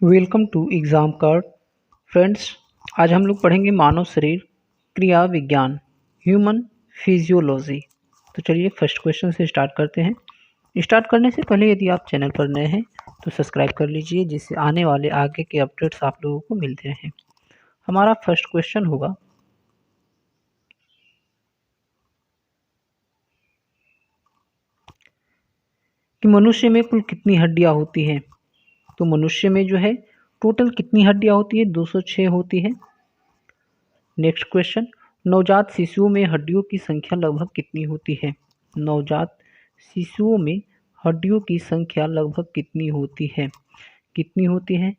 Welcome to exam card friends. आज हम लोग पढ़ेंगे मानव शरीर क्रिया विज्ञान ह्यूमन फिजियोलॉजी। तो चलिए फर्स्ट क्वेश्चन से स्टार्ट करते हैं। स्टार्ट करने से पहले यदि आप चैनल पर नए हैं तो सब्सक्राइब कर लीजिए, जिससे आने वाले आगे के अपडेट्स आप लोगों को मिलते रहें। हमारा फर्स्ट क्वेश्चन होगा कि मनुष्य में कुल कितनी हड्डियाँ होती हैं। तो मनुष्य में जो है टोटल कितनी हड्डियाँ होती है, 206 होती है। नेक्स्ट क्वेश्चन, नवजात शिशुओं में हड्डियों की संख्या लगभग कितनी होती है। नवजात शिशुओं में हड्डियों की संख्या लगभग कितनी होती है, कितनी होती है?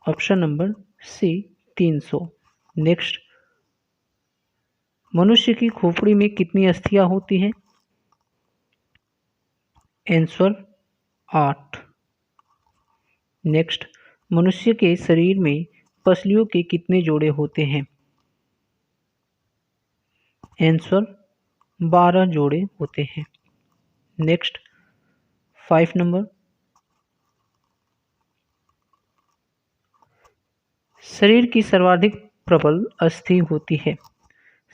Option number C 300। नेक्स्ट, मनुष्य की खोपड़ी में कितनी अस्थियां होती हैं? आंसर 8। नेक्स्ट, मनुष्य के शरीर में पसलियों के कितने जोड़े होते हैं? आंसर 12 जोड़े होते हैं। नेक्स्ट 5 नंबर, शरीर की सर्वाधिक प्रबल अस्थि होती है।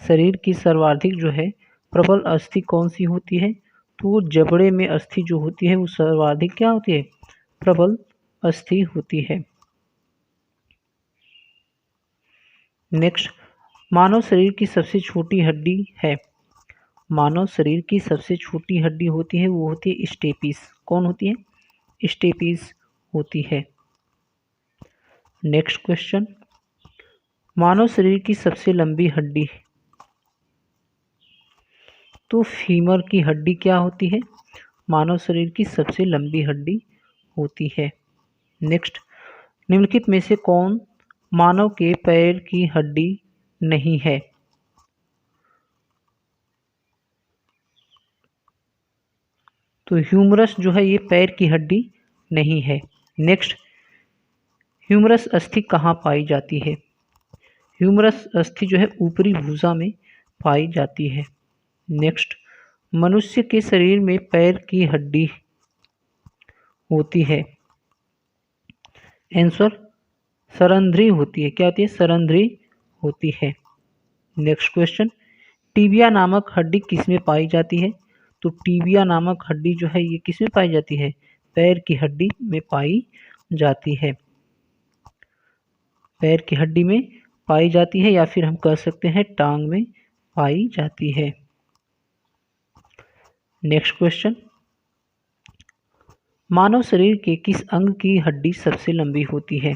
शरीर की सर्वाधिक जो है प्रबल अस्थि कौन सी होती है? तो वो जबड़े में अस्थि जो होती है वो सर्वाधिक क्या होती है? प्रबल अस्थि होती है। नेक्स्ट, मानव शरीर की सबसे छोटी हड्डी है। मानव शरीर की सबसे छोटी हड्डी होती है वो होती है स्टेपिस। कौन होती है? स्टेपिस होती है। नेक्स्ट क्वेश्चन, मानव शरीर की सबसे लंबी हड्डी, तो फीमर की हड्डी क्या होती है? मानव शरीर की सबसे लंबी हड्डी होती है। नेक्स्ट, निम्नलिखित में से कौन मानव के पैर की हड्डी नहीं है? तो ह्यूमरस जो है ये पैर की हड्डी नहीं है। नेक्स्ट, ह्यूमरस अस्थि कहाँ पाई जाती है? ह्यूमरस अस्थि जो है ऊपरी भुजा में पाई जाती है। नेक्स्ट, मनुष्य के शरीर में पैर की हड्डी होती है। आंसर सरंध्री होती है। क्या होती है? सरंध्री होती है। नेक्स्ट क्वेश्चन, टीबिया नामक हड्डी किसमें पाई जाती है? तो टीबिया नामक हड्डी जो है ये किसमें पाई जाती है? पैर की हड्डी में पाई जाती है। पैर की हड्डी में पाई जाती है, या फिर हम कह सकते हैं टांग में पाई जाती है। नेक्स्ट क्वेश्चन, मानव शरीर के किस अंग की हड्डी सबसे लंबी होती है?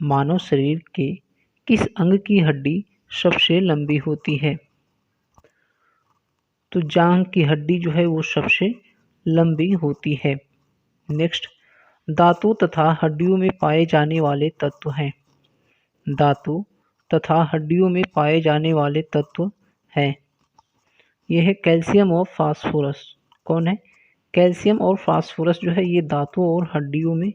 मानव शरीर के किस अंग की हड्डी सबसे लंबी होती है? तो जांघ की हड्डी जो है वो सबसे लंबी होती है। नेक्स्ट, दांतों तथा हड्डियों में पाए जाने वाले तत्व हैं। धातु तथा हड्डियों में पाए जाने वाले तत्व हैं। यह है कैल्शियम और फास्फोरस। कौन है? कैल्शियम और फास्फोरस जो है ये दांतों और हड्डियों में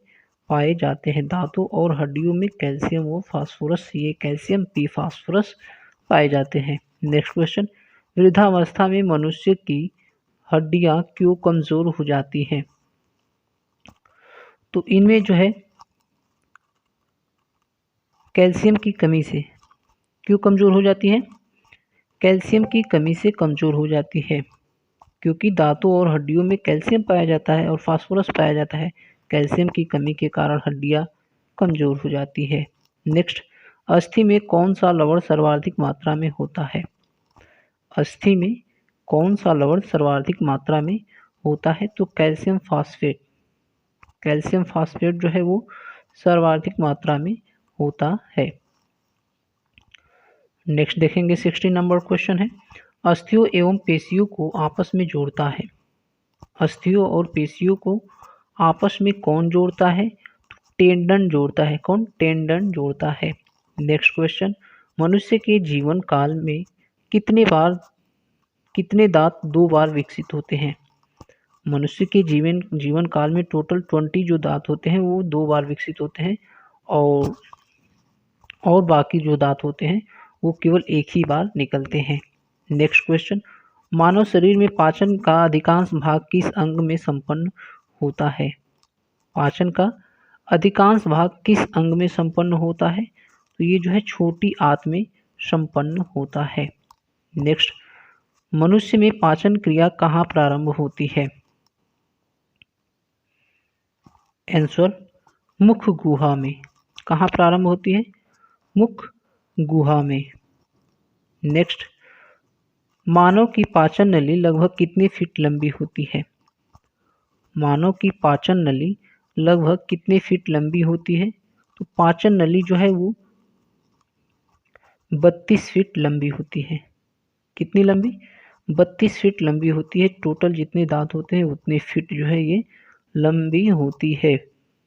पाए जाते हैं। दांतों और हड्डियों में कैल्शियम और फास्फोरस, ये कैल्शियम पी फास्फोरस पाए जाते हैं। नेक्स्ट क्वेश्चन, वृद्धावस्था में मनुष्य की हड्डियां क्यों कमजोर हो जाती हैं? तो इनमें जो है कैल्शियम की कमी से क्यों कमज़ोर हो जाती है? कैल्शियम की कमी से कमज़ोर हो जाती है, क्योंकि दांतों और हड्डियों में कैल्शियम पाया जाता है और फास्फोरस पाया जाता है। कैल्शियम की कमी के कारण हड्डियाँ कमज़ोर हो जाती है। नेक्स्ट, अस्थि में कौन सा लवण सर्वाधिक मात्रा में होता है? अस्थि में कौन सा लवण सर्वाधिक मात्रा में होता है? तो कैल्शियम फास्फेट। कैल्शियम फास्फेट जो है वो सर्वाधिक मात्रा में होता है। नेक्स्ट देखेंगे 60 नंबर क्वेश्चन है, अस्थियों एवं पेशियों को आपस में जोड़ता है। अस्थियों और पेशियों को आपस में कौन जोड़ता है? तो टेंडन जोड़ता है। कौन? टेंडन जोड़ता है। नेक्स्ट क्वेश्चन, मनुष्य के जीवन काल में कितने दांत 2 बार विकसित होते हैं? मनुष्य के जीवन काल में टोटल 20 जो दांत होते हैं वो 2 बार विकसित होते हैं, और बाकी जो दांत होते हैं वो केवल एक ही बार निकलते हैं। नेक्स्ट क्वेश्चन, मानव शरीर में पाचन का अधिकांश भाग किस अंग में संपन्न होता है? पाचन का अधिकांश भाग किस अंग में संपन्न होता है? तो ये जो है छोटी आंत में संपन्न होता है। नेक्स्ट, मनुष्य में पाचन क्रिया कहाँ प्रारंभ होती है? आंसर, मुख गुहा में। कहाँ प्रारंभ होती है? मुख गुहा में। नेक्स्ट, मानव की पाचन नली लगभग कितने फीट लंबी होती है? मानव की पाचन नली लगभग कितने फीट लंबी होती है? तो पाचन नली जो है वो 32 फीट लंबी होती है। कितनी लंबी? 32 फीट लंबी होती है। टोटल जितने दांत होते हैं उतने फीट जो है ये लंबी होती है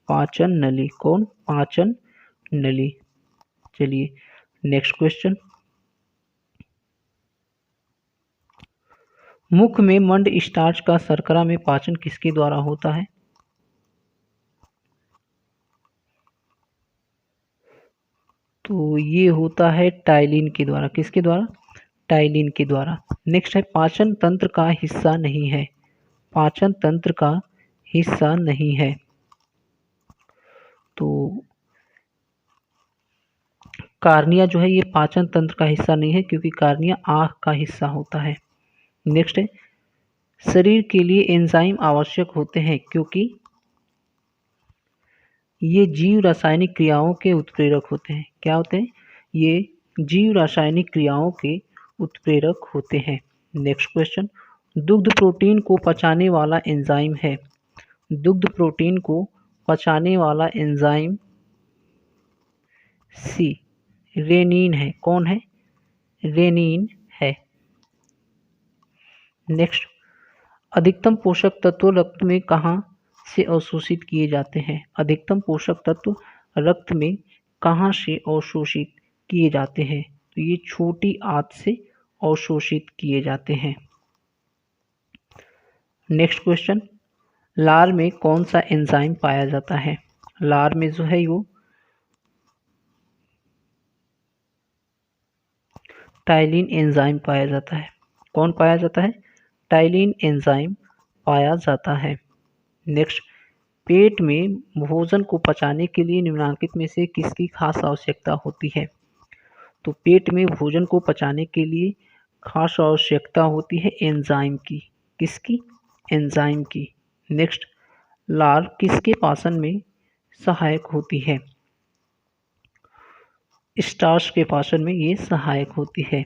पाचन नली। कौन? पाचन नली। चलिए नेक्स्ट क्वेश्चन, मुख में मंड स्टार्च का शर्करा में पाचन किसके द्वारा होता है? तो ये होता है टाइलिन के द्वारा। किसके द्वारा? टाइलिन के द्वारा। नेक्स्ट है, पाचन तंत्र का हिस्सा नहीं है। पाचन तंत्र का हिस्सा नहीं है तो कार्निया जो है ये पाचन तंत्र का हिस्सा नहीं है, क्योंकि कार्निया आँख का हिस्सा होता है। नेक्स्ट है, शरीर के लिए एंजाइम आवश्यक होते हैं क्योंकि ये जीव रासायनिक क्रियाओं के उत्प्रेरक होते हैं। क्या होते हैं? ये जीव रासायनिक क्रियाओं के उत्प्रेरक होते हैं। नेक्स्ट क्वेश्चन, दुग्ध प्रोटीन को पचाने वाला एंजाइम है। दुग्ध प्रोटीन को पचाने वाला एंजाइम सी रेनिन है। कौन है? रेनिन है। नेक्स्ट, अधिकतम पोषक तत्व रक्त में कहाँ से अवशोषित किए जाते हैं? अधिकतम पोषक तत्व रक्त में कहाँ से अवशोषित किए जाते हैं? तो ये छोटी आंत से अवशोषित किए जाते हैं। नेक्स्ट क्वेश्चन, लार में कौन सा एंजाइम पाया जाता है? लार में जो है वो टाइलिन एंजाइम पाया जाता है। कौन पाया जाता है? टाइलिन एंजाइम पाया जाता है। नेक्स्ट, पेट में भोजन को पचाने के लिए निम्नलिखित में से किसकी खास आवश्यकता होती है? तो पेट में भोजन को पचाने के लिए खास आवश्यकता होती है एंजाइम की। किसकी? एंजाइम की। नेक्स्ट, लार किसके पाचन में सहायक होती है? स्टार्च के पाचन में ये सहायक होती है।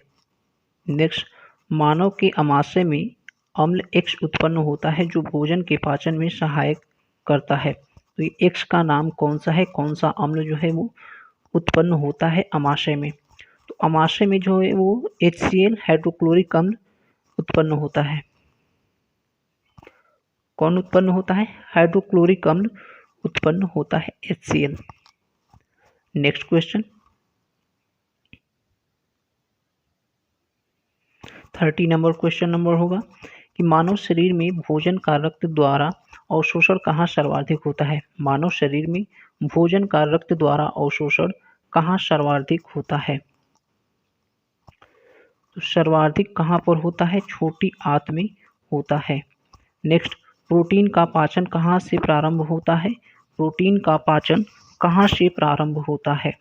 नेक्स्ट, मानव के आमाशय में अम्ल X उत्पन्न होता है जो भोजन के पाचन में सहायक करता है। तो ये X का नाम कौन सा है? कौन सा अम्ल जो है वो उत्पन्न होता है आमाशय में? तो आमाशय में जो है वो HCl हाइड्रोक्लोरिक अम्ल उत्पन्न होता है। कौन उत्पन्न होता है? हाइड्रोक्लोरिक अम्ल उत्पन्न होता है, HCl। Next question, 30 number question number होगा कि मानव शरीर में भोजन का रक्त द्वारा अवशोषण कहाँ सर्वाधिक होता है? मानव शरीर में भोजन का रक्त द्वारा अवशोषण कहाँ सर्वाधिक होता है? तो सर्वाधिक कहाँ पर होता है? छोटी आंत में होता है। नेक्स्ट, प्रोटीन का पाचन कहाँ से प्रारंभ होता है? प्रोटीन का पाचन कहाँ से प्रारंभ होता है?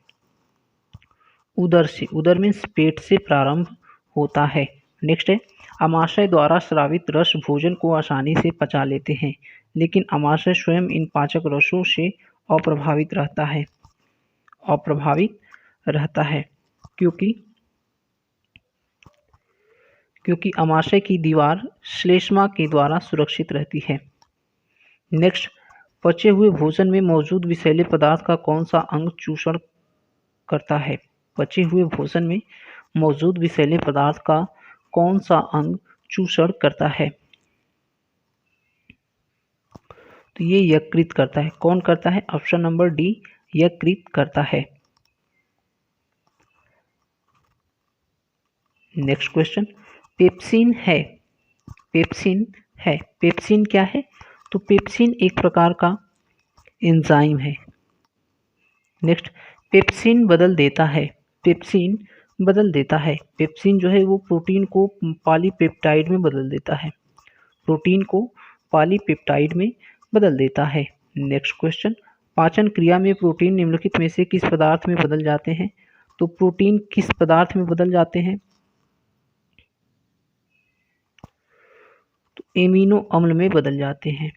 उदर से। उदर मीन्स पेट से प्रारंभ होता है। नेक्स्ट है, आमाशय द्वारा स्रावित रस भोजन को आसानी से पचा लेते हैं, लेकिन आमाशय स्वयं इन पाचक रसों से अप्रभावित रहता है। अप्रभावित रहता है क्योंकि आमाशय की दीवार श्लेष्मा के द्वारा सुरक्षित रहती है। नेक्स्ट, पचे हुए भोजन में मौजूद विषैले पदार्थ का कौन सा अंग चूषण करता है? पचे हुए भोजन में मौजूद विषैले पदार्थ का कौन सा अंग चूषण करता है? तो ये यकृत करता है। कौन करता है? ऑप्शन नंबर डी, यकृत करता है। नेक्स्ट क्वेश्चन, पेप्सिन है। पेप्सिन है। पेप्सिन क्या है? तो पेप्सिन एक प्रकार का एंजाइम है। नेक्स्ट, पेप्सिन बदल देता है। पेप्सिन बदल देता है। पेप्सिन जो है वो प्रोटीन को पॉलीपेप्टाइड में बदल देता है। प्रोटीन को पॉलीपेप्टाइड में बदल देता है। नेक्स्ट क्वेश्चन, पाचन क्रिया में प्रोटीन निम्नलिखित में से किस पदार्थ में बदल जाते हैं? तो प्रोटीन किस पदार्थ में बदल जाते हैं? तो एमिनो अम्ल में बदल जाते हैं।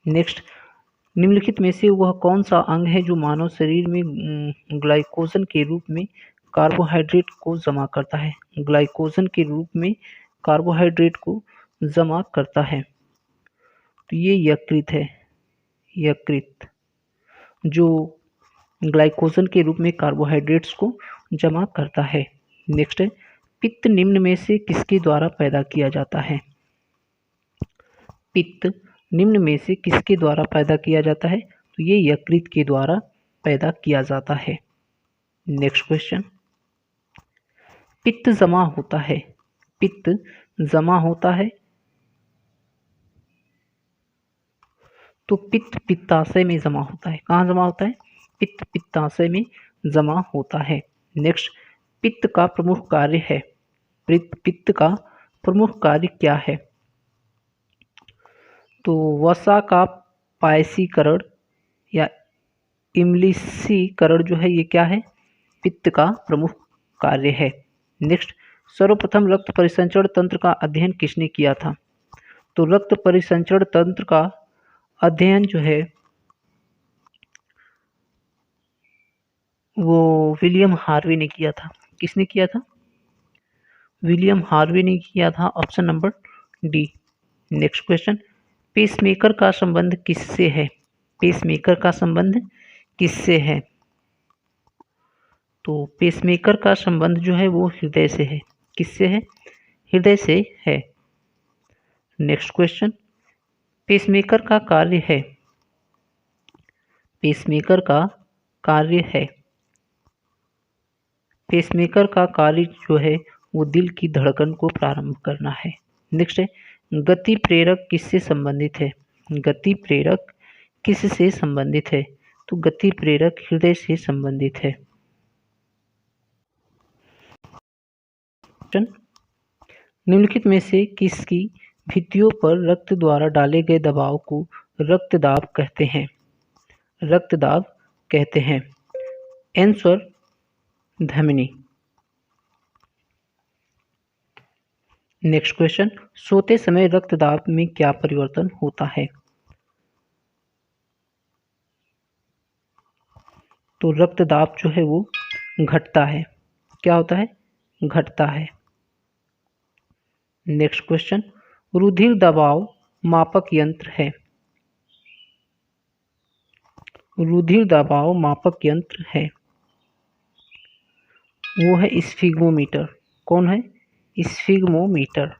नेक्स्ट, निम्नलिखित में से वह कौन सा अंग है जो मानव शरीर में ग्लाइकोजन के रूप में कार्बोहाइड्रेट को जमा करता है? ग्लाइकोजन के रूप में कार्बोहाइड्रेट को जमा करता है। तो ये यकृत है, यकृत जो ग्लाइकोजन के रूप में कार्बोहाइड्रेट्स को जमा करता है। नेक्स्ट है, पित्त निम्न में से किसके द्वारा पैदा किया जाता है? पित्त निम्न में से किसके द्वारा पैदा किया जाता है? तो ये यकृत के द्वारा पैदा किया जाता है। नेक्स्ट क्वेश्चन, पित्त जमा होता है, पित्त जमा होता है तो पित्त पित्ताशय में जमा होता है। कहाँ जमा होता है? पित्त पित्ताशय में जमा होता है। नेक्स्ट, पित्त का प्रमुख कार्य है, पित्त का प्रमुख कार्य क्या है? तो वसा का पायसीकरण या इमलिसीकरण जो है ये क्या है? पित्त का प्रमुख कार्य है। नेक्स्ट, सर्वप्रथम रक्त परिसंचरण तंत्र का अध्ययन किसने किया था? तो रक्त परिसंचरण तंत्र का अध्ययन जो है वो विलियम हार्वे ने किया था। किसने किया था? विलियम हार्वे ने किया था। Option number D. Next question, pacemaker का संबंध किससे है? पेसमेकर का संबंध किससे है? तो पेसमेकर का संबंध जो है वो हृदय से है। किससे है? हृदय से है। नेक्स्ट क्वेश्चन, पेसमेकर का कार्य है, पेसमेकर का कार्य है, पेसमेकर का कार्य जो है वो दिल की धड़कन को प्रारंभ करना है। नेक्स्ट है, गति प्रेरक किससे संबंधित है? गति प्रेरक किससे संबंधित है? तो गति प्रेरक हृदय से संबंधित है। निम्नलिखित में से किसकी भित्तियों पर रक्त द्वारा डाले गए दबाव को रक्तदाब कहते हैं? रक्तदाब कहते हैं। आंसर धमनी। नेक्स्ट क्वेश्चन, सोते समय रक्तदाब में क्या परिवर्तन होता है? तो रक्तदाब जो है वो घटता है। क्या होता है? घटता है। नेक्स्ट क्वेश्चन, रुधिर दबाव मापक यंत्र है, रुधिर दबाव मापक यंत्र है वो है स्फिग्मोमीटर। कौन है? स्फिग्मोमीटर।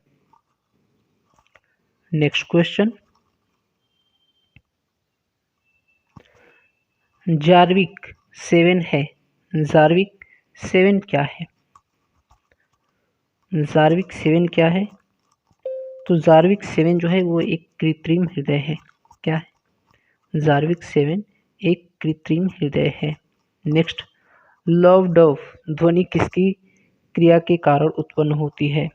नेक्स्ट क्वेश्चन, जार्विक 7 है, जार्विक 7 क्या है? जार्विक 7 क्या है? तो जार्विक 7 जो है वो एक कृत्रिम हृदय है। क्या है? जार्विक 7 एक कृत्रिम हृदय है। नेक्स्ट, लव डव ध्वनि किसकी क्रिया के कारण उत्पन्न होती है?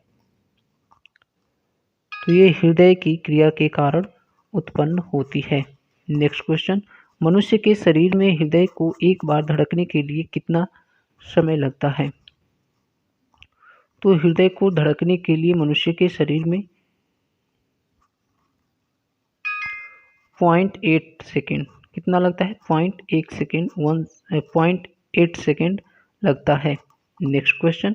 तो ये हृदय की क्रिया के कारण उत्पन्न होती है। नेक्स्ट क्वेश्चन, मनुष्य के शरीर में हृदय को एक बार धड़कने के लिए कितना समय लगता है? तो हृदय को धड़कने के लिए मनुष्य के शरीर में 0.8 सेकेंड कितना लगता है? 0.1 सेकेंड 0.8 सेकेंड लगता है। नेक्स्ट क्वेश्चन,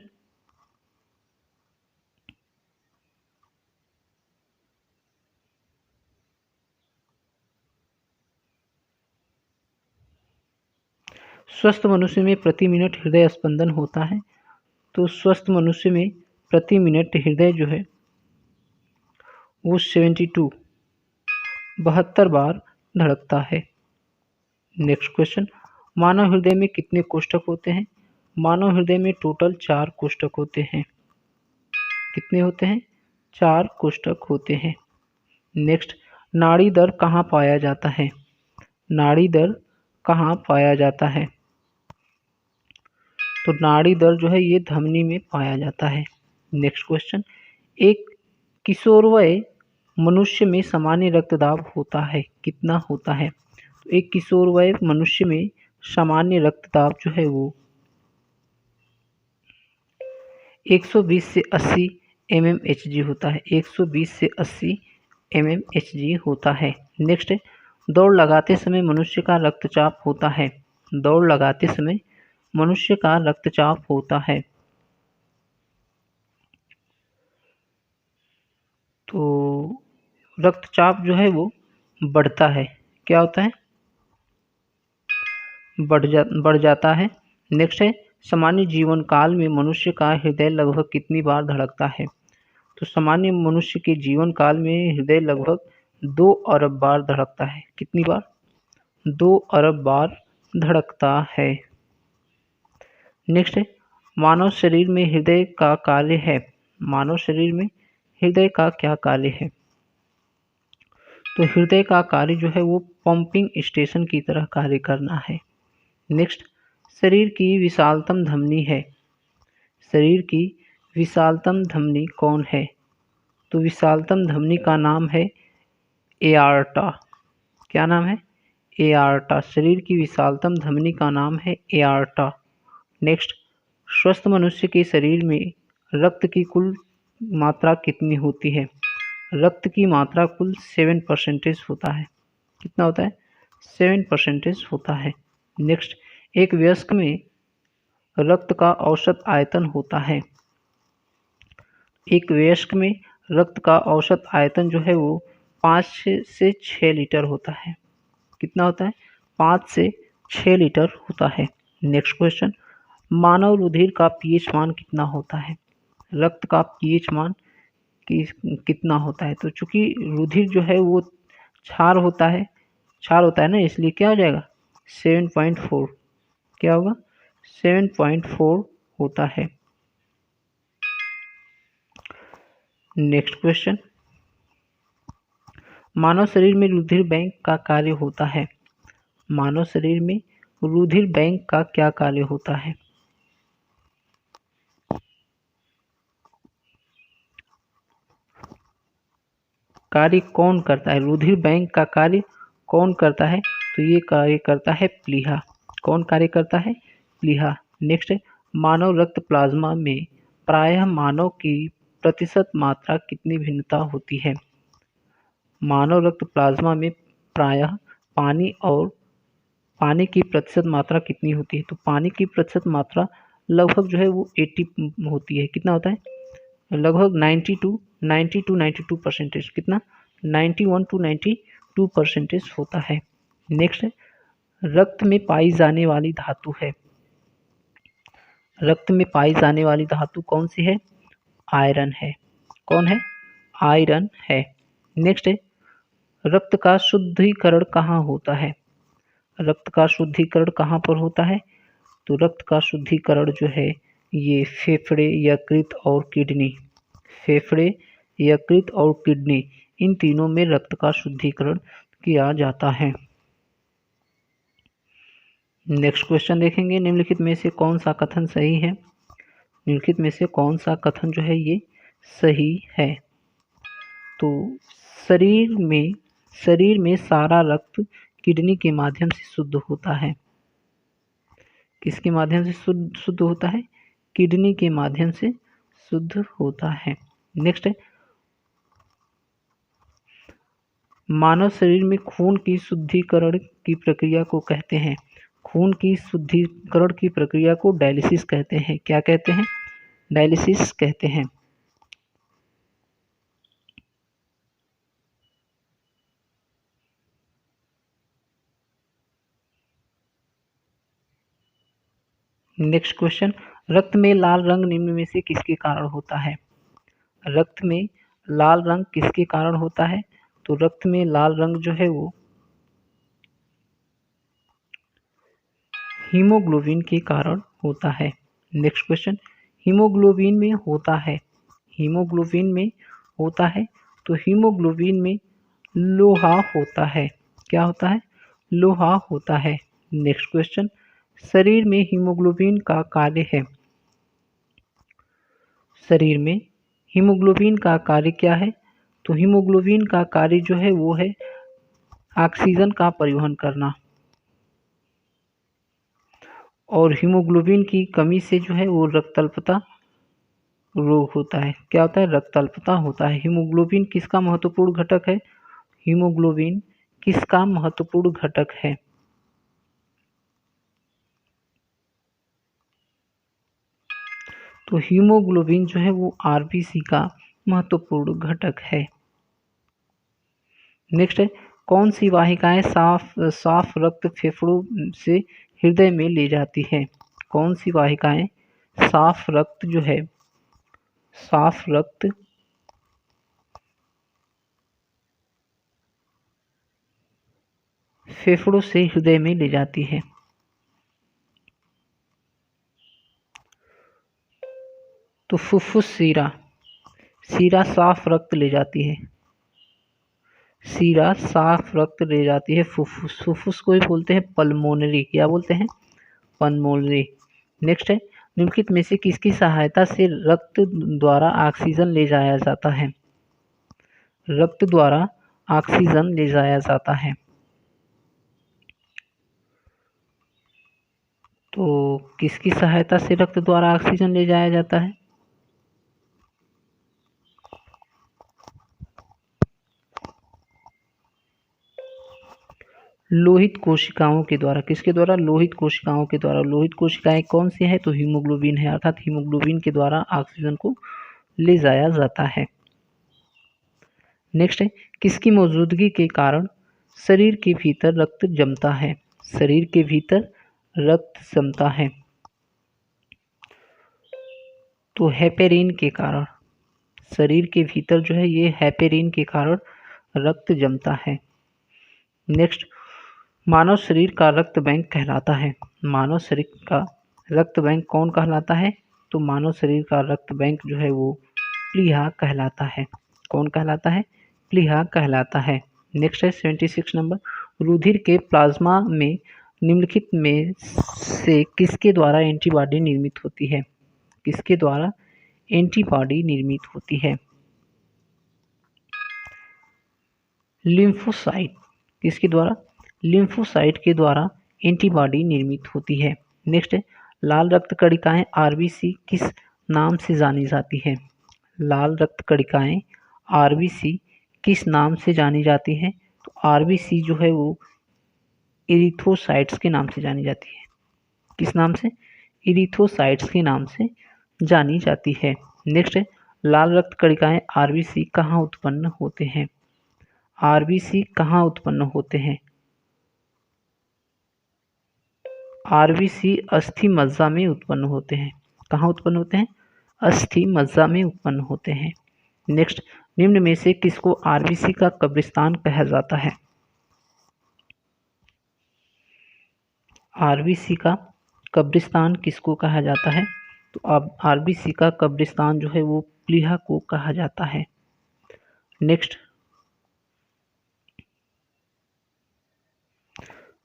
स्वस्थ मनुष्य में प्रति मिनट हृदय स्पंदन होता है। तो स्वस्थ मनुष्य में प्रति मिनट हृदय जो है वो 72 बार धड़कता है। नेक्स्ट क्वेश्चन, मानव हृदय में कितने कोष्ठक होते हैं? मानव हृदय में टोटल 4 कोष्ठक होते हैं। कितने होते हैं? 4 कोष्ठक होते हैं। नेक्स्ट, नाड़ी दर कहाँ पाया जाता है? नाड़ी दर कहाँ पाया जाता है? तो नाड़ी दर जो है ये धमनी में पाया जाता है। नेक्स्ट क्वेश्चन, एक किशोरवय मनुष्य में सामान्य रक्तदाब होता है, कितना होता है? तो एक किशोर वय मनुष्य में सामान्य रक्तदाब जो है वो 120 से 80 mmHg होता है। 120 से 80 mmHg होता है। नेक्स्ट, दौड़ लगाते समय मनुष्य का रक्तचाप होता है। दौड़ लगाते समय मनुष्य का रक्तचाप होता है। तो रक्तचाप जो है वो बढ़ता है। क्या होता है? बढ़ जाता है। नेक्स्ट है, सामान्य जीवन काल में मनुष्य का हृदय लगभग कितनी बार धड़कता है? तो सामान्य मनुष्य के जीवन काल में हृदय लगभग 2 अरब बार धड़कता है। कितनी बार? 2 अरब बार धड़कता है। नेक्स्ट है, मानव शरीर में हृदय का कार्य है। मानव शरीर में हृदय का क्या कार्य है? तो हृदय का कार्य जो है वो पंपिंग स्टेशन की तरह कार्य करना है। नेक्स्ट, शरीर की विशालतम धमनी है। शरीर की विशालतम धमनी कौन है? तो विशालतम धमनी का नाम है एआर्टा। क्या नाम है? एआर्टा। शरीर की विशालतम धमनी का नाम है एआर्टा। नेक्स्ट, स्वस्थ मनुष्य के शरीर में रक्त की कुल मात्रा कितनी होती है? रक्त की मात्रा कुल 7% होता है। कितना होता है? 7% होता है। नेक्स्ट, एक वयस्क में रक्त का औसत आयतन होता है। एक वयस्क में रक्त का औसत आयतन जो है वो 5 से 6 लीटर होता है। कितना होता है? 5 से 6 लीटर होता है। नेक्स्ट क्वेश्चन, मानव रुधिर का पीएच मान कितना होता है? रक्त का पीएच मान कितना होता है? तो चूंकि रुधिर जो है वो क्षार होता है ना, इसलिए क्या हो जाएगा? 7.4। क्या होगा? 7.4 होता है। नेक्स्ट क्वेश्चन, मानव शरीर में रुधिर बैंक का कार्य होता है। मानव शरीर में रुधिर बैंक का क्या कार्य होता है? कार्य कौन करता है? रुधिर बैंक का कार्य कौन करता है? तो ये कार्य करता है प्लीहा। कौन कार्य करता है? प्लीहा। नेक्स्ट, मानव रक्त प्लाज्मा में प्रायः मानव की प्रतिशत मात्रा कितनी भिन्नता होती है? मानव रक्त प्लाज्मा में प्रायः पानी की प्रतिशत मात्रा कितनी होती है? तो पानी की प्रतिशत मात्रा लगभग जो है वो 80 होती है। कितना होता है? लगभग 92% कितना? 91 to 92% होता है। नेक्स्ट, रक्त में पाई जाने वाली धातु है। रक्त में पाई जाने वाली धातु कौन सी है? आयरन है। कौन है? आयरन है। नेक्स्ट है, रक्त का शुद्धिकरण कहाँ होता है? रक्त का शुद्धिकरण कहाँ पर होता है? तो रक्त का शुद्धिकरण जो है ये फेफड़े, यकृत और किडनी, फेफड़े, यकृत और किडनी, इन तीनों में रक्त का शुद्धिकरण किया जाता है। नेक्स्ट क्वेश्चन देखेंगे, निम्नलिखित में से कौन सा कथन सही है? निम्नलिखित में से कौन सा कथन जो है ये सही है? तो शरीर में सारा रक्त किडनी के माध्यम से शुद्ध होता है। किसके माध्यम से शुद्ध होता है? किडनी के माध्यम से शुद्ध होता है। नेक्स्ट है, मानव शरीर में खून की शुद्धिकरण की प्रक्रिया को कहते हैं। खून की शुद्धिकरण की प्रक्रिया को डायलिसिस कहते हैं। क्या कहते हैं? डायलिसिस कहते हैं। नेक्स्ट क्वेश्चन, रक्त में लाल रंग निम्न में से किसके कारण होता है? रक्त में लाल रंग किसके कारण होता है? तो रक्त में लाल रंग जो है वो हीमोग्लोबिन के कारण होता है। नेक्स्ट क्वेश्चन, हीमोग्लोबिन में होता है, हीमोग्लोबिन में होता है तो हीमोग्लोबिन में लोहा होता है। क्या होता है? लोहा होता है। नेक्स्ट क्वेश्चन, शरीर में हीमोग्लोबिन का कार्य है। शरीर में हीमोग्लोबिन का कार्य क्या है? तो हीमोग्लोबिन का कार्य जो है वो है ऑक्सीजन का परिवहन करना, और हीमोग्लोबिन की कमी से जो है वो रक्तअल्पता रोग होता है। क्या होता है? रक्तअल्पता होता है। हीमोग्लोबिन किसका महत्वपूर्ण घटक है? हीमोग्लोबिन किसका महत्वपूर्ण घटक है? तो हीमोग्लोबिन जो है वो आरबीसी का महत्वपूर्ण घटक है। नेक्स्ट है, कौन सी वाहिकाएं साफ रक्त फेफड़ों से हृदय में ले जाती है? कौन सी वाहिकाएं साफ रक्त जो है, साफ रक्त फेफड़ों से हृदय में ले जाती है? तो फुफ्फुस सीरा, सीरा साफ रक्त ले जाती है। सीरा साफ रक्त ले जाती है फुफ्फुस, फुफ्फुस को ही बोलते हैं पल्मोनरी। क्या बोलते हैं? पल्मोनरी। नेक्स्ट है, निम्नलिखित में से किसकी सहायता से रक्त द्वारा ऑक्सीजन ले जाया जाता है? रक्त द्वारा ऑक्सीजन ले जाया जाता है। तो किसकी सहायता से रक्त द्वारा ऑक्सीजन ले जाया जाता है? लोहित कोशिकाओं के द्वारा। किसके द्वारा? लोहित कोशिकाओं के द्वारा। लोहित कोशिकाएं कौन सी है? तो हीमोग्लोबिन है, अर्थात हीमोग्लोबिन के द्वारा ऑक्सीजन को ले जाया जाता है। नेक्स्ट है, किसकी मौजूदगी के कारण शरीर के भीतर रक्त जमता है? शरीर के भीतर रक्त जमता है। तो हेपेरिन के कारण। शरीर के भीतर जो है ये हेपेरिन के कारण रक्त जमता है। नेक्स्ट, मानव शरीर का रक्त बैंक कहलाता है। मानव शरीर का रक्त बैंक कौन कहलाता है? तो मानव शरीर का रक्त बैंक जो है वो प्लीहा कहलाता है। कौन कहलाता है? प्लीहा कहलाता है। नेक्स्ट है 76 नंबर, रुधिर के प्लाज्मा में निम्नलिखित में से किसके द्वारा एंटीबॉडी निर्मित होती है? किसके द्वारा एंटीबॉडी निर्मित होती है? लिम्फोसाइट। किसके द्वारा? लिम्फोसाइट के द्वारा एंटीबॉडी निर्मित होती है। नेक्स्ट है, लाल रक्त कणिकाएं आरबीसी किस नाम से जानी जाती है? लाल रक्त कणिकाएं आरबीसी किस नाम से जानी जाती है? तो आरबीसी जो है वो इरिथ्रोसाइट्स के नाम से जानी जाती है। किस नाम से? इरिथ्रोसाइट्स के नाम से जानी जाती है। नेक्स्ट है, लाल रक्त कणिकाएं आरबीसी कहाँ उत्पन्न होते हैं? आरबीसी कहाँ उत्पन्न होते हैं? आरबीसी अस्थि मज्जा में उत्पन्न होते हैं। कहाँ उत्पन्न होते हैं? अस्थि मज्जा में उत्पन्न होते हैं। नेक्स्ट, निम्न में से किसको आरबीसी का कब्रिस्तान कहा जाता है? आरबीसी का कब्रिस्तान किसको कहा जाता है? तो अब आरबीसी का कब्रिस्तान जो है वो प्लीहा को कहा जाता है। नेक्स्ट,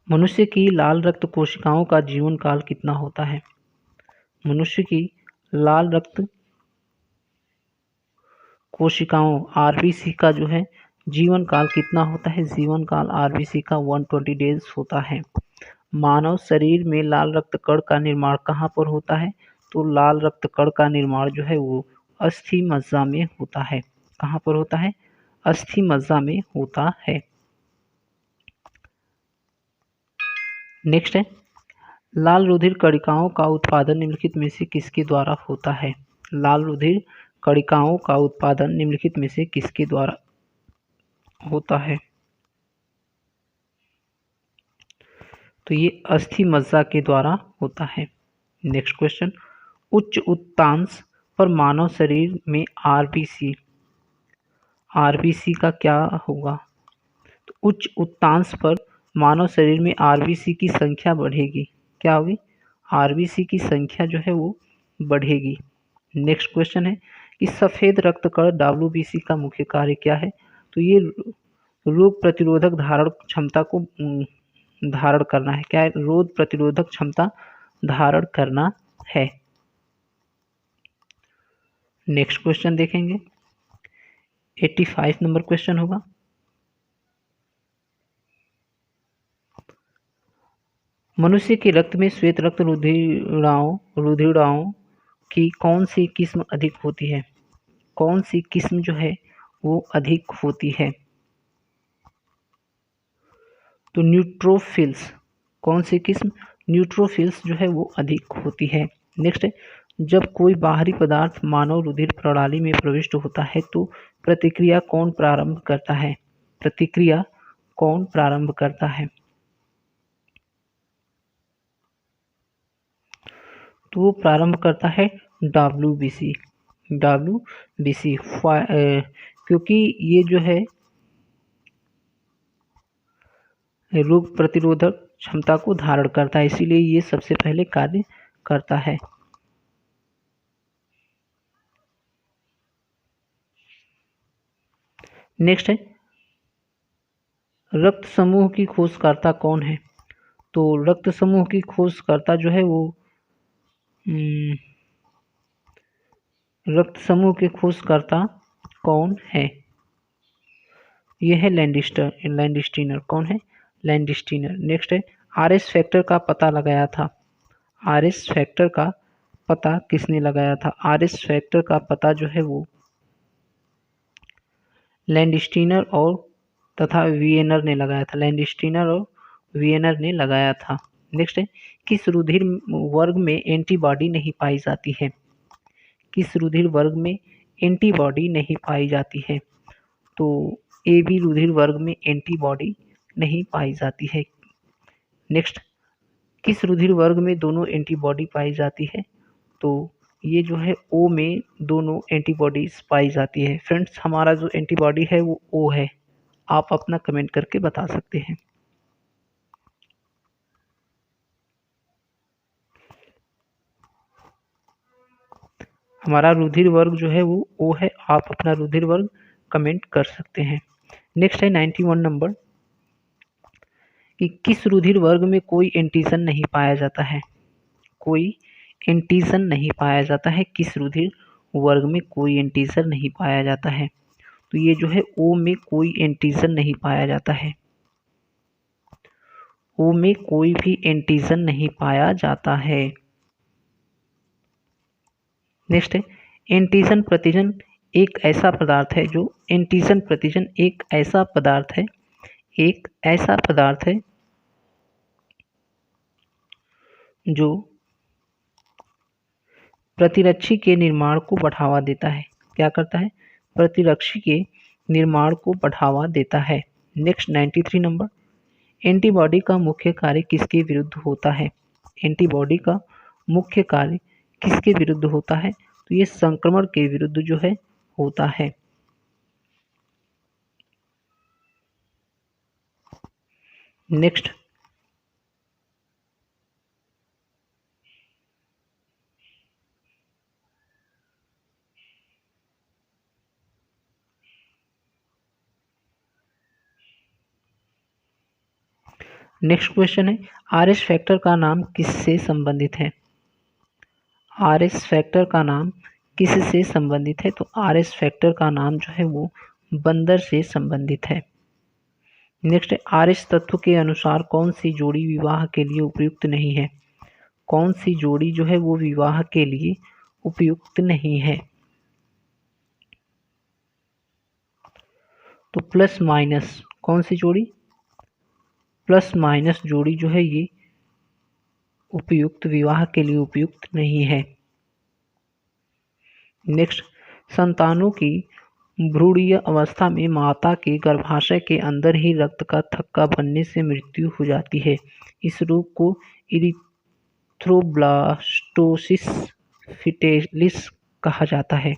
मनुष्य की लाल रक्त कोशिकाओं का जीवन काल कितना होता है? मनुष्य की लाल रक्त कोशिकाओं आरबीसी का जो है जीवन काल कितना होता है? जीवन काल आरबीसी का 120 डेज होता है। मानव शरीर में लाल रक्त कण का निर्माण कहाँ पर होता है? तो लाल रक्त कण का निर्माण जो है वो अस्थि मज्जा में होता है। कहाँ पर होता है? अस्थि मज्जा में होता है। नेक्स्ट है, लाल रुधिर कणिकाओं का उत्पादन निम्नलिखित में से किसके द्वारा होता है? लाल रुधिर कणिकाओं का उत्पादन निम्नलिखित में से किसके द्वारा होता है? तो ये अस्थि मज्जा के द्वारा होता है। नेक्स्ट क्वेश्चन, उच्च उत्तांश पर मानव शरीर में आरबीसी का क्या होगा? तो उच्च उत्तांश पर मानव शरीर में आरबीसी की संख्या बढ़ेगी। क्या होगी? आरबीसी की संख्या जो है वो बढ़ेगी। नेक्स्ट क्वेश्चन है कि सफेद रक्त कण डब्ल्यूबीसी का मुख्य कार्य क्या है? तो ये रोग प्रतिरोधक धारण क्षमता को धारण करना है। क्या है? रोग प्रतिरोधक क्षमता धारण करना है। नेक्स्ट क्वेश्चन देखेंगे, 85 नंबर क्वेश्चन होगा। मनुष्य के रक्त में श्वेत रक्त रुधिराओं की कौन सी किस्म अधिक होती है? कौन सी किस्म जो है वो अधिक होती है? तो न्यूट्रोफिल्स। कौन सी किस्म? न्यूट्रोफिल्स जो है वो अधिक होती है। नेक्स्ट, जब कोई बाहरी पदार्थ मानव रुधिर प्रणाली में प्रविष्ट होता है तो प्रतिक्रिया कौन प्रारंभ करता है? प्रतिक्रिया कौन प्रारंभ करता है? तो वो प्रारंभ करता है WBC। WBC क्योंकि ये जो है रोग प्रतिरोधक क्षमता को धारण करता है, इसीलिए ये सबसे पहले कार्य करता है। नेक्स्ट है, रक्त समूह की खोजकर्ता कौन है? तो रक्त समूह की खोजकर्ता जो है वो रक्त समूह के खोजकर्ता कौन है? यह है लैंडिस्टीनर। कौन है? लैंडिस्टीनर। नेक्स्ट है, आरएस फैक्टर का पता लगाया था। आरएस फैक्टर का पता किसने लगाया था? आरएस फैक्टर का पता जो है वो लैंडिस्टीनर और तथा वियनर ने लगाया था। लैंडिस्टीनर और वियनर ने लगाया था। नेक्स्ट है, किस रुधिर वर्ग में एंटीबॉडी नहीं पाई जाती है? किस रुधिर वर्ग में एंटीबॉडी नहीं पाई जाती है? तो ए बी रुधिर वर्ग में एंटीबॉडी नहीं पाई जाती है। नेक्स्ट, किस रुधिर वर्ग में दोनों एंटीबॉडी पाई जाती है? तो ये जो है ओ में दोनों एंटीबॉडीज पाई जाती है। फ्रेंड्स, हमारा जो एंटीबॉडी है वो ओ है। आप अपना कमेंट करके बता सकते हैं। हमारा रुधिर वर्ग जो है वो ओ है। आप अपना रुधिर वर्ग कमेंट कर सकते हैं। नेक्स्ट है 91 नंबर, कि किस रुधिर वर्ग में कोई एंटीजन नहीं पाया जाता है? कोई एंटीजन नहीं पाया जाता है। किस रुधिर वर्ग में कोई एंटीजन नहीं पाया जाता है? तो ये जो है ओ में कोई एंटीजन नहीं पाया जाता है। ओ में कोई भी एंटीजन नहीं पाया जाता है। नेक्स्ट है, एंटीजन प्रतिजन एक ऐसा पदार्थ है जो एंटीजन प्रतिजन एक ऐसा पदार्थ है जो प्रतिरक्षी के निर्माण को बढ़ावा देता है। क्या करता है? प्रतिरक्षी के निर्माण को बढ़ावा देता है। नेक्स्ट 93 नंबर, एंटीबॉडी का मुख्य कार्य किसके विरुद्ध होता है? एंटीबॉडी का मुख्य कार्य किसके विरुद्ध होता है? तो ये संक्रमण के विरुद्ध जो है होता है। नेक्स्ट, क्वेश्चन है, आरएस फैक्टर का नाम किससे संबंधित है? आरएस फैक्टर का नाम किससे संबंधित है? तो आरएस फैक्टर का नाम जो है वो बंदर से संबंधित है। नेक्स्ट, आरएस तत्व के अनुसार कौन सी जोड़ी विवाह के लिए उपयुक्त नहीं है? कौन सी जोड़ी जो है वो विवाह के लिए उपयुक्त नहीं है? तो प्लस माइनस। कौन सी जोड़ी? प्लस माइनस जोड़ी जो है ये उपयुक्त विवाह के लिए उपयुक्त नहीं है। नेक्स्ट, संतानों की भ्रूणीय अवस्था में माता के गर्भाशय के अंदर ही रक्त का थक्का बनने से मृत्यु हो जाती है। इस रोग को इरिथ्रोब्लास्टोसिस फिटेलिस कहा जाता है।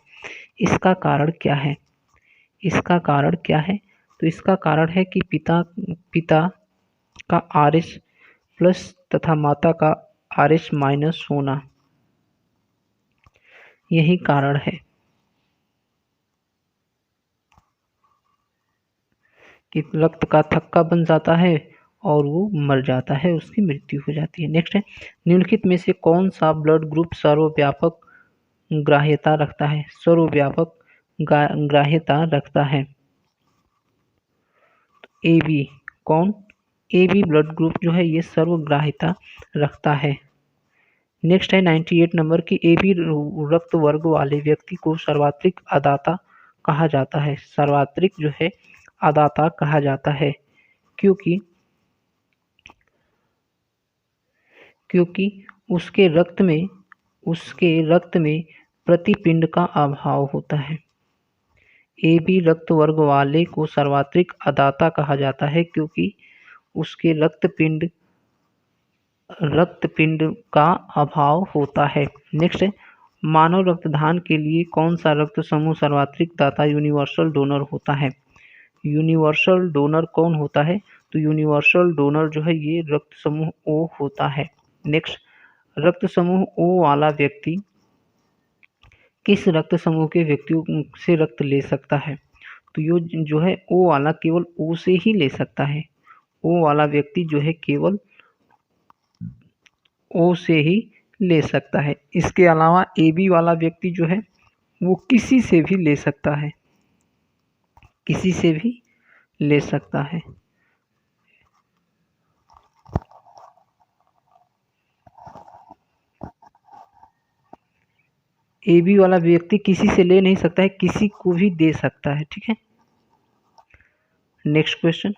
इसका कारण क्या है? इसका कारण क्या है? तो इसका कारण है कि पिता का आरएस प्लस तथा माता का आरएस माइनस होना, यही कारण है कि रक्त का थक्का बन जाता है और वो मर जाता है, उसकी मृत्यु हो जाती है। नेक्स्ट है, निम्नलिखित में से कौन सा ब्लड ग्रुप सर्वव्यापक ग्राह्यता रखता है? सर्वव्यापक ग्राह्यता रखता है। ए बी कौन? ए बी ब्लड ग्रुप जो है ये सर्वग्राह्यता रखता है। नेक्स्ट है 98 नंबर की, ए बी रक्त वर्ग वाले व्यक्ति को सर्वात्रिक अदाता कहा जाता है। सर्वात्रिक जो है अदाता कहा जाता है क्योंकि उसके रक्त में प्रतिपिंड का अभाव होता है। ए बी रक्त वर्ग वाले को सर्वात्रिक अदाता कहा जाता है क्योंकि उसके रक्तपिंड का अभाव होता है। नेक्स्ट है, मानव रक्तदान के लिए कौन सा रक्त समूह सर्वात्रिक दाता यूनिवर्सल डोनर होता है? यूनिवर्सल डोनर कौन होता है? तो यूनिवर्सल डोनर जो है ये रक्त समूह ओ होता है। नेक्स्ट, रक्त समूह ओ वाला व्यक्ति किस रक्त समूह के व्यक्तियों से रक्त ले सकता है? तो ये जो है ओ वाला केवल ओ से ही ले सकता है। ओ वाला व्यक्ति जो है केवल ओ से ही ले सकता है। इसके अलावा ए बी वाला व्यक्ति जो है वो किसी से भी ले सकता है, किसी से भी ले सकता है। ए बी वाला व्यक्ति किसी से ले नहीं सकता है, किसी को भी दे सकता है। ठीक है, नेक्स्ट क्वेश्चन,